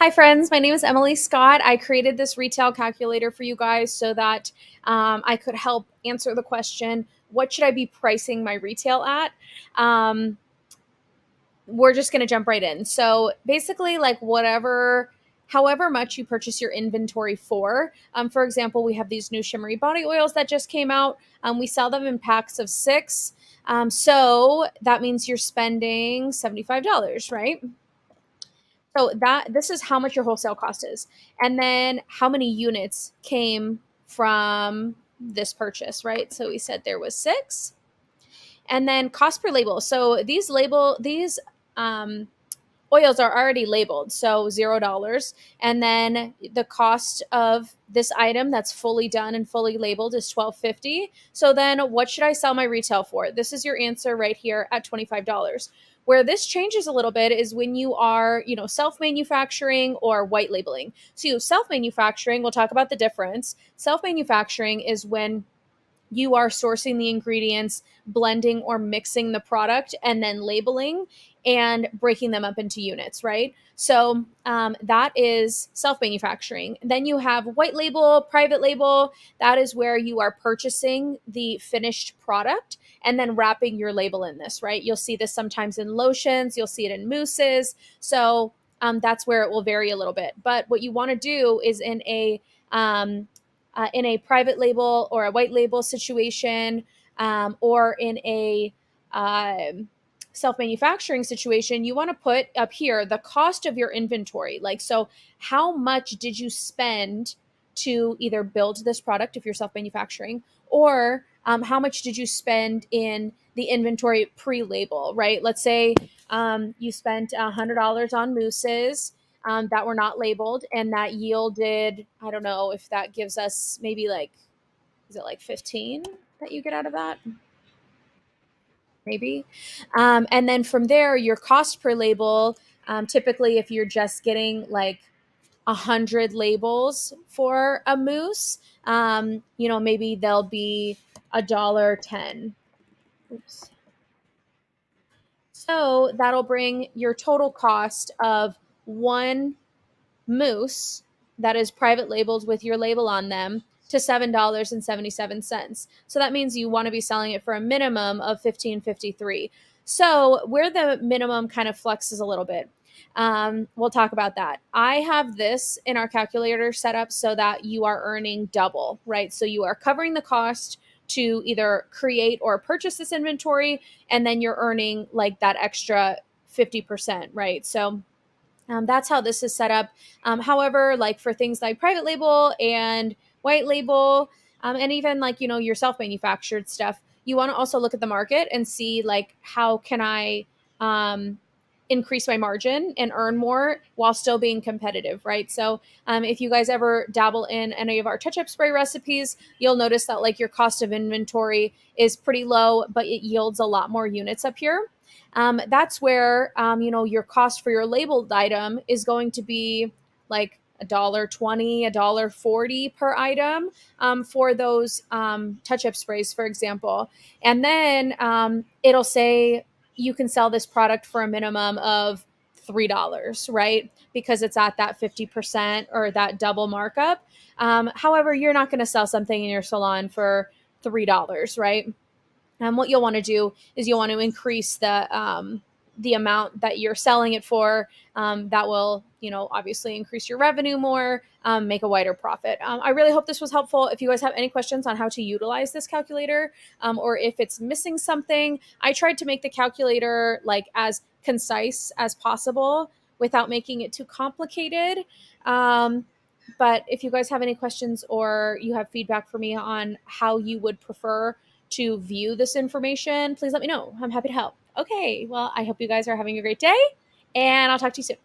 Hi, friends. My name is Emily Scott. I created this retail calculator for you guys so that I could help answer the question, what should I be pricing my retail at? Um, we're just going to jump right in. So basically, like however much you purchase your inventory for. For example, we have these new shimmery body oils that just came out. We sell them in packs of six. So that means you're spending $75, right? So this is how much your wholesale cost is. And then how many units came from this purchase, right? So we said there was six. And then cost per label. So these um, oils are already labeled, so $0. And then the cost of this item that's fully done and fully labeled is $12.50. So then what should I sell my retail for? This is your answer right here at $25. Where this changes a little bit is when you are, self-manufacturing or white labeling. So self-manufacturing, we'll talk about the difference. Self-manufacturing is when you are sourcing the ingredients, blending or mixing the product, and then labeling and breaking them up into units, right? So that is self manufacturing. Then you have white label, private label. That is where you are purchasing the finished product and then wrapping your label in this, right? You'll see this sometimes in lotions, you'll see it in mousses. So that's where it will vary a little bit. But what you want to do is in a private label or a white label situation, or in a self manufacturing situation, you want to put up here the cost of your inventory. Like, so how much did you spend to either build this product if you're self manufacturing, or how much did you spend in the inventory pre label, right? Let's say you spent $100 on mousses that were not labeled, and that yielded, I don't know if that gives us maybe like, is it like 15 that you get out of that? Maybe. And then from there, your cost per label, typically, if you're just getting like 100 labels for a mousse, maybe they'll be $1.10. Oops. So that'll bring your total cost of one mousse that is private labeled with your label on them to $7.77. So that means you want to be selling it for a minimum of $15.53. So where the minimum kind of flexes a little bit, we'll talk about that. I have this in our calculator set up so that you are earning double, right? So you are covering the cost to either create or purchase this inventory, and then you're earning like that extra 50%, right? So that's how this is set up. However, like for things like private label and white label, and even like, your self manufactured stuff, you want to also look at the market and see like, how can I um, increase my margin and earn more while still being competitive, right? So if you guys ever dabble in any of our touch up spray recipes, you'll notice that like your cost of inventory is pretty low, but it yields a lot more units up here. That's where your cost for your labeled item is going to be like $1.20, $1.40 per item, for those touch-up sprays, for example. And then it'll say you can sell this product for a minimum of $3, right? Because it's at that 50% or that double markup. However, you're not going to sell something in your salon for $3, right? What you'll want to do is you'll want to increase the amount that you're selling it for. That will, obviously increase your revenue more, make a wider profit. I really hope this was helpful. If you guys have any questions on how to utilize this calculator, or if it's missing something, I tried to make the calculator like as concise as possible without making it too complicated. But if you guys have any questions or you have feedback for me on how you would prefer to view this information, please let me know. I'm happy to help. Okay, well, I hope you guys are having a great day, and I'll talk to you soon.